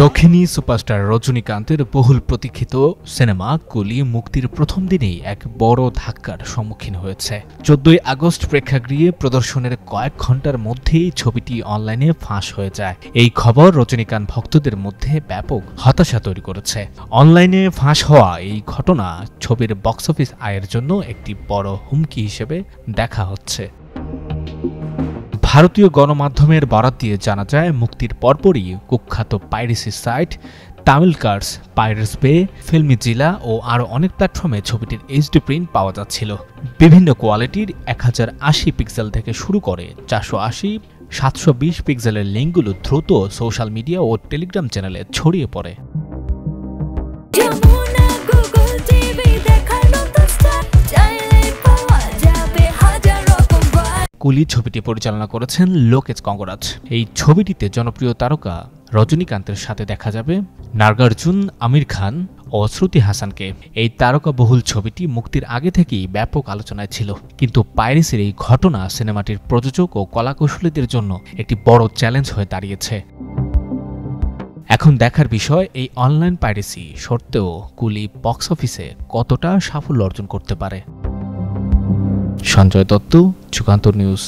দক্ষিণী সুপারস্টার রজনীকান্তের বহুল প্রতীক্ষিত সিনেমা কুলি মুক্তির প্রথম দিনেই এক বড় ধাক্কার সম্মুখীন হয়েছে। 14 আগস্ট প্রেক্ষাগৃহে প্রদর্শনের কয়েক ঘন্টার মধ্যেই ছবিটি অনলাইনে ফাঁস হয়ে যায়। এই খবর রজনীকান্ত ভক্তদের মধ্যে ব্যাপক হতাশা তৈরি করেছে। অনলাইনে ফাঁস হওয়া এই ঘটনা ছবির বক্স অফিস আয়ের জন্য একটি বড় হুমকি হিসেবে দেখা হচ্ছে। ভারতীয় গণমাধ্যমের বরাত দিয়ে জানা যায়, মুক্তির পরপরই কুখ্যাত পাইরেসি সাইট তামিল কার্স, পাইরেটস বে, ফিল্মি জিলা ও আরও অনেক প্ল্যাটফর্মে ছবিটির এইচডি প্রিন্ট পাওয়া যাচ্ছিল। বিভিন্ন কোয়ালিটির 1080 পিক্সেল থেকে শুরু করে 480, 720 পিক্সেলের লিঙ্কগুলো দ্রুত সোশ্যাল মিডিয়া ও টেলিগ্রাম চ্যানেলে ছড়িয়ে পড়ে। কুলি ছবিটি পরিচালনা করেছেন লোকেশ কঙ্গরাজ। এই ছবিটিতে জনপ্রিয় তারকা রজনীকান্তের সাথে দেখা যাবে নাগার্জুন, আমির খান ও শ্রুতি হাসানকে। এই তারকা বহুল ছবিটি মুক্তির আগে থেকেই ব্যাপক আলোচনায় ছিল, কিন্তু পাইরেসির এই ঘটনা সিনেমাটির প্রযোজক ও কলাকুশলীদের জন্য একটি বড় চ্যালেঞ্জ হয়ে দাঁড়িয়েছে। এখন দেখার বিষয়, এই অনলাইন পাইরেসি সত্ত্বেও কুলি বক্স অফিসে কতটা সাফল্য অর্জন করতে পারে। সঞ্জয় দত্ত, যুগান্তর নিউজ।